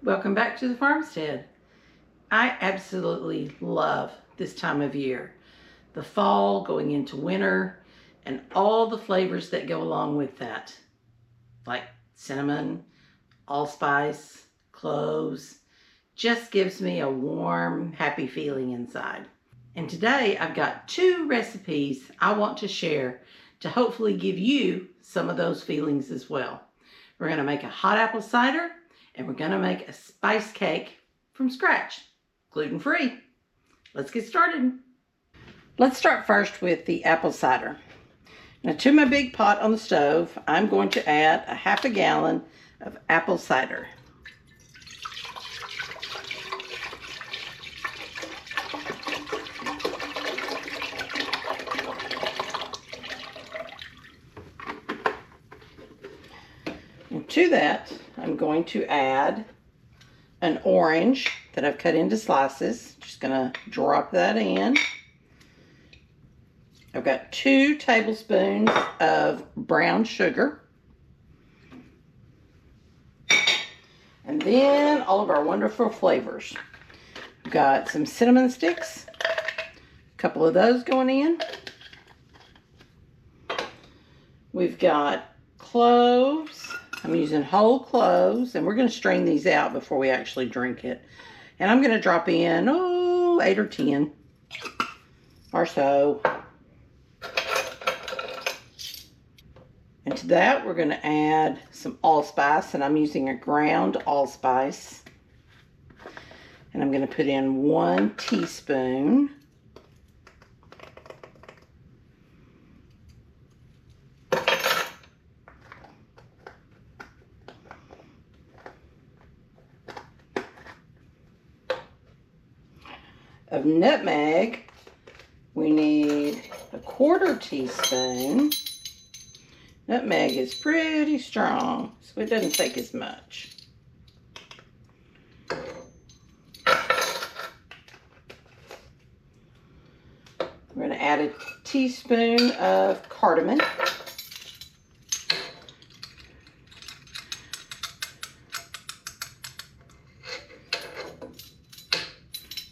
Welcome back to the Farmstead. I absolutely love this time of year. The fall going into winter and all the flavors that go along with that. Like cinnamon, allspice, cloves. Just gives me a warm, happy feeling inside. And today I've got 2 recipes I want to share to hopefully give you some of those feelings as well. We're going to make a hot apple cider and we're going to make a spice cake from scratch, gluten-free. Let's get started. Let's start first with the apple cider. Now to my big pot on the stove, I'm going to add a half a gallon of apple cider. And to that, I'm going to add an orange that I've cut into slices. Just gonna drop that in. I've got 2 tablespoons of brown sugar. And then all of our wonderful flavors. We've got some cinnamon sticks, a couple of those going in. We've got cloves. I'm using whole cloves, and we're going to strain these out before we actually drink it. And I'm going to drop in, 8 or 10 or so. And to that, we're going to add some allspice, and I'm using a ground allspice. And I'm going to put in 1 teaspoon. Of nutmeg. We need a 1/4 teaspoon. Nutmeg is pretty strong, so it doesn't take as much. We're going to add a teaspoon of cardamom.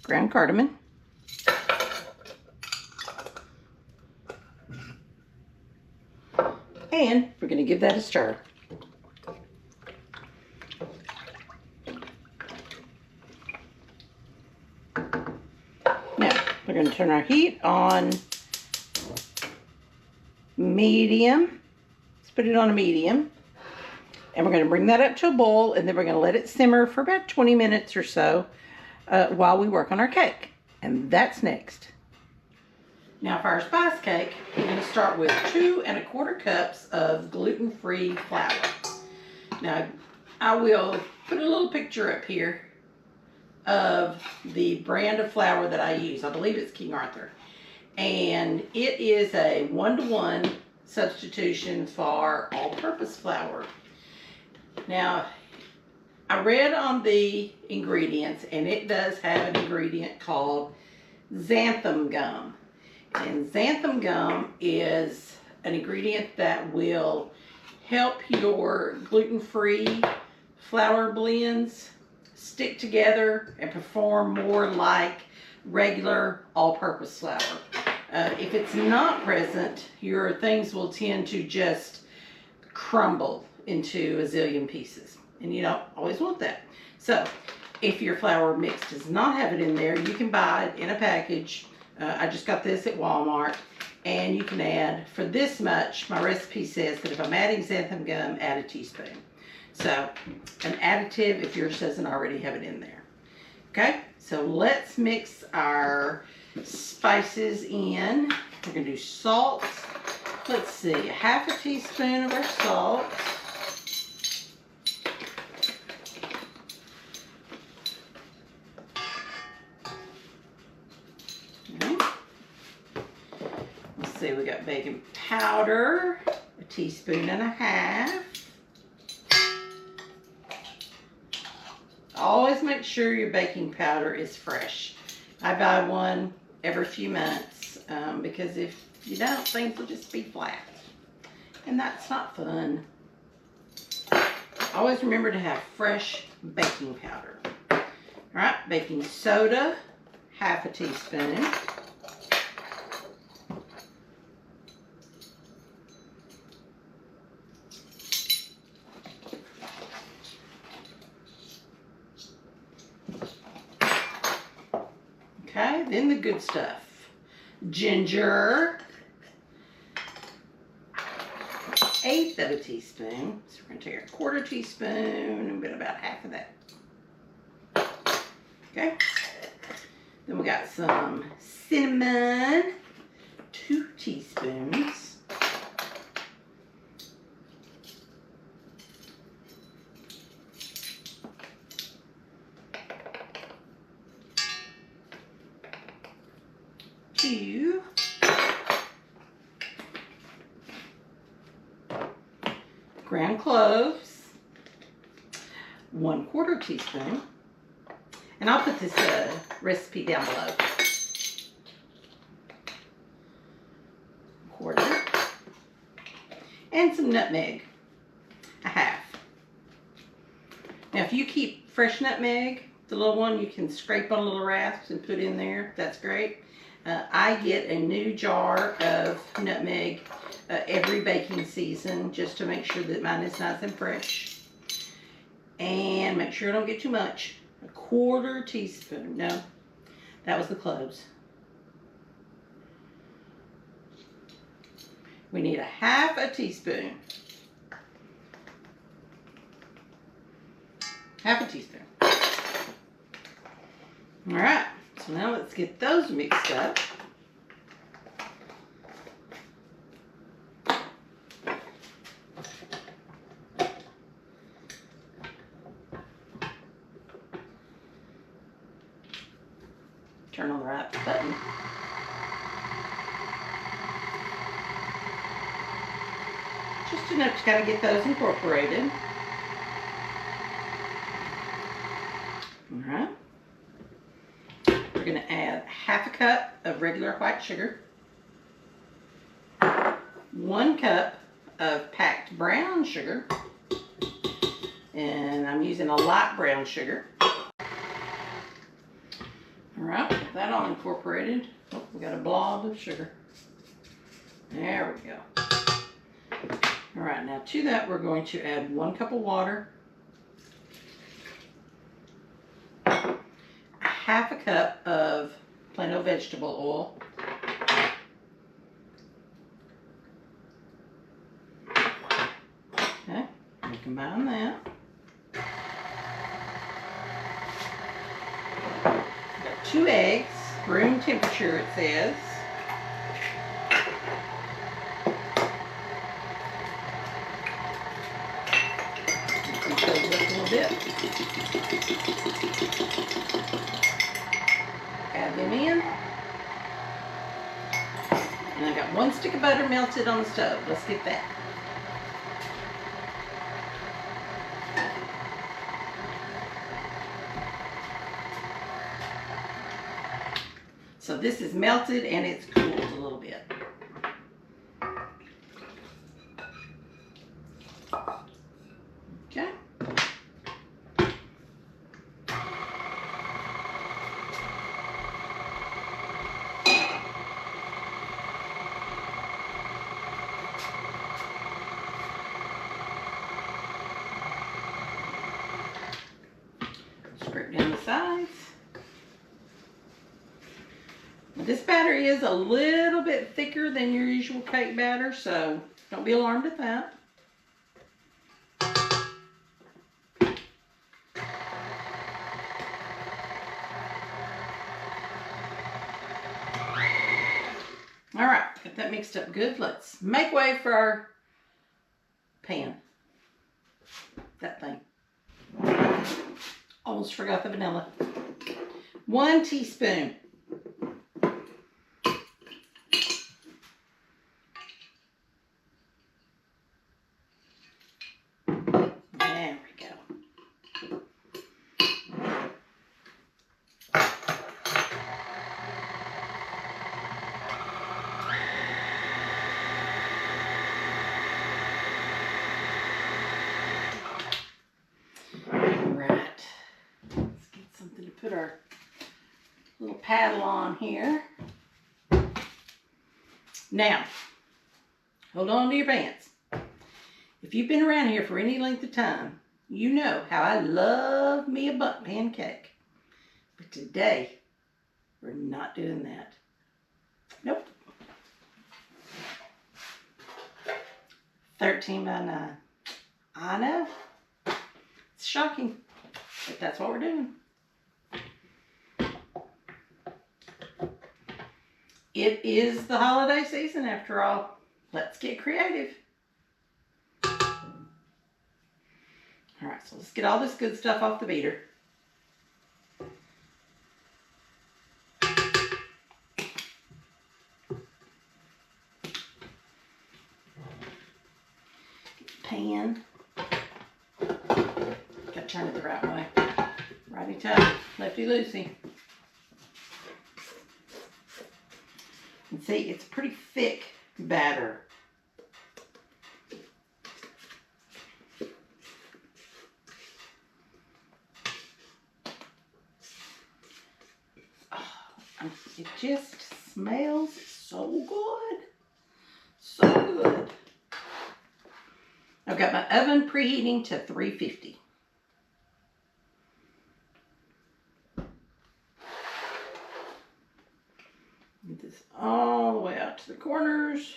Ground cardamom. And we're going to give that a stir. Now, we're going to turn our heat on medium. Let's put it on a medium. And we're going to bring that up to a boil, and then we're going to let it simmer for about 20 minutes or so while we work on our cake. And that's next. Now for our spice cake, we're going to start with 2 1/4 cups of gluten-free flour. Now I will put a little picture up here of the brand of flour that I use. I believe it's King Arthur. And it is a 1-to-1 substitution for all-purpose flour. Now, I read on the ingredients, and it does have an ingredient called xanthan gum. And xanthan gum is an ingredient that will help your gluten-free flour blends stick together and perform more like regular all-purpose flour. If it's not present, your things will tend to just crumble into a zillion pieces. And you don't always want that. So if your flour mix does not have it in there, you can buy it in a package. I just got this at Walmart. And you can add, for this much, my recipe says that if I'm adding xanthan gum, add a teaspoon. So an additive if yours doesn't already have it in there. Okay, so let's mix our spices in. We're going to do salt. Let's see, 1/2 teaspoon of our salt. See, we got baking powder, 1.5 teaspoons. Always make sure your baking powder is fresh. I buy one every few months because if you don't, things will just be flat. And that's not fun. Always remember to have fresh baking powder. All right, baking soda, half a teaspoon. Okay, then the good stuff. Ginger, 1/8 of a teaspoon. So we're going to take a 1/4 teaspoon and put about half of that. Okay. Then we got some cinnamon, 2 teaspoons. Ground cloves, 1/4 teaspoon, and I'll put this recipe down below. 1/4, and some nutmeg, 1/2. Now if you keep fresh nutmeg, the little one, you can scrape on little rasps and put in there. That's great. I get a new jar of nutmeg every baking season just to make sure that mine is nice and fresh. And make sure I don't get too much. 1/4 teaspoon. No, that was the cloves. We need 1/2 teaspoon. 1/2 teaspoon. All right, so now let's get those mixed up. Turn on the right button. Just enough to kind of get those incorporated. All right. We're going to add 1/2 cup of regular white sugar, 1 cup of packed brown sugar, and I'm using a light brown sugar. All right, get that all incorporated. Oh, we got a blob of sugar. There we go. All right, now to that we're going to add 1 cup of water, 1/2 cup of plain old vegetable oil, okay, and combine that. Got 2 eggs, room temperature it says. Beat those up a little bit. Add them in. And I got 1 stick of butter melted on the stove. Let's get that. So this is melted and it's cooled a little bit. Okay. Scrape down the sides. This batter is a little bit thicker than your usual cake batter, so don't be alarmed at that. All right, got that mixed up good. Let's make way for our pan. That thing. Almost forgot the vanilla. 1 teaspoon. There we go. paddle on here. Now, hold on to your pants. If you've been around here for any length of time, you know how I love me a bundt pancake. But today, we're not doing that. Nope. 13 by 9. I know. It's shocking, but that's what we're doing. It is the holiday season after all. Let's get creative. All right, so let's get all this good stuff off the beater. Pan. Gotta turn it the right way. Righty tighty, lefty loosey. And see, it's pretty thick batter. Oh, it just smells so good. So good. I've got my oven preheating to 350. Get this all the way out to the corners.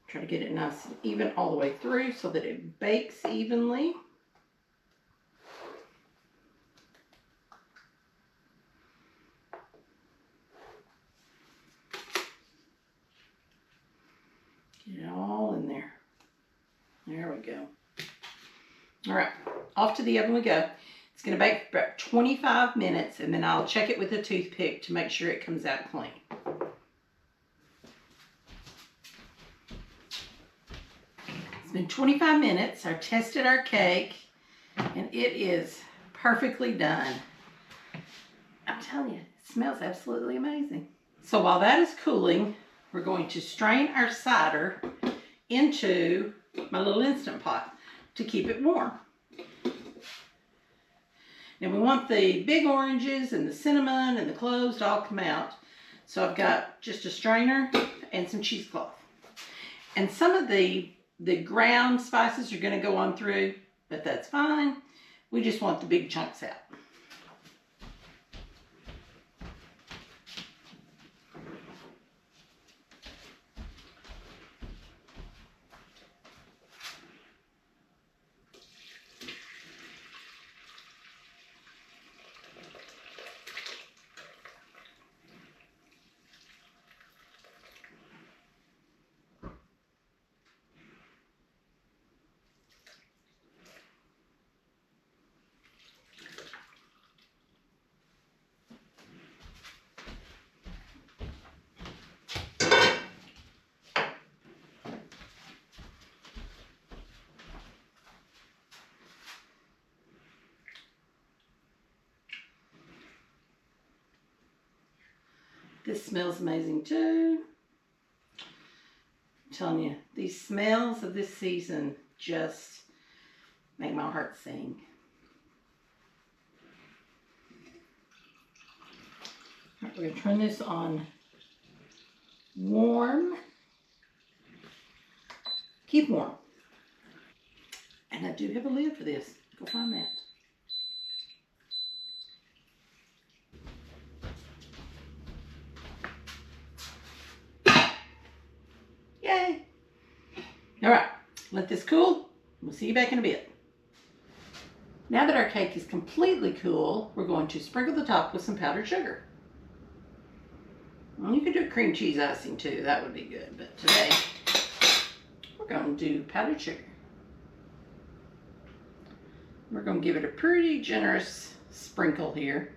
Try to get it nice and even all the way through so that it bakes evenly. Get it all in there. There we go. All right, off to the oven we go. It's going to bake for about 25 minutes, and then I'll check it with a toothpick to make sure it comes out clean. It's been 25 minutes. I tested our cake, and it is perfectly done. I'm telling you, it smells absolutely amazing. So while that is cooling, we're going to strain our cider into my little Instant Pot to keep it warm. Now we want the big oranges and the cinnamon and the cloves to all come out. So I've got just a strainer and some cheesecloth. And some of the ground spices are going to go on through, but that's fine. We just want the big chunks out. This smells amazing too. I'm telling you, these smells of this season just make my heart sing. All right, we're going to turn this on warm. Keep warm. And I do have a lid for this. Go find that. Yay! All right, let this cool. We'll see you back in a bit. Now that our cake is completely cool, we're going to sprinkle the top with some powdered sugar. Well, you could do cream cheese icing too, that would be good. But today, we're going to do powdered sugar. We're going to give it a pretty generous sprinkle here.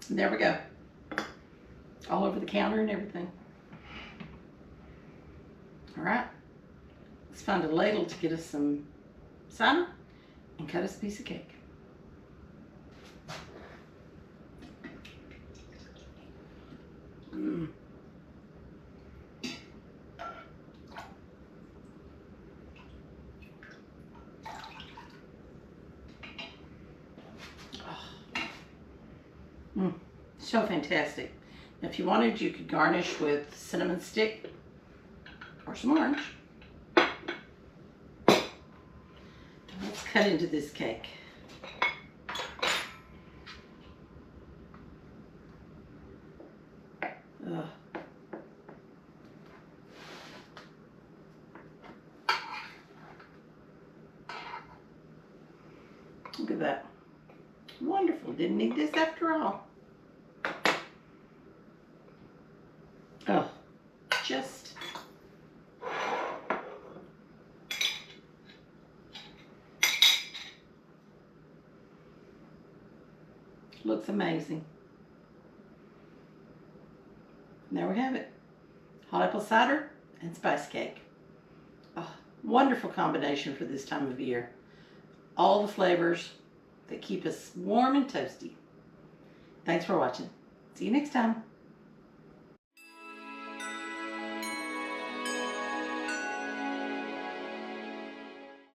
And there we go. All over the counter and everything. All right. Let's find a ladle to get us some cider and cut us a piece of cake. So fantastic. Now, if you wanted, you could garnish with cinnamon stick or some orange. Let's cut into this cake. Ugh. Look at that. Wonderful. Didn't need this after all. Oh, just looks amazing. And there we have it. Hot apple cider and spice cake. Oh, wonderful combination for this time of year. All the flavors that keep us warm and toasty. Thanks for watching. See you next time.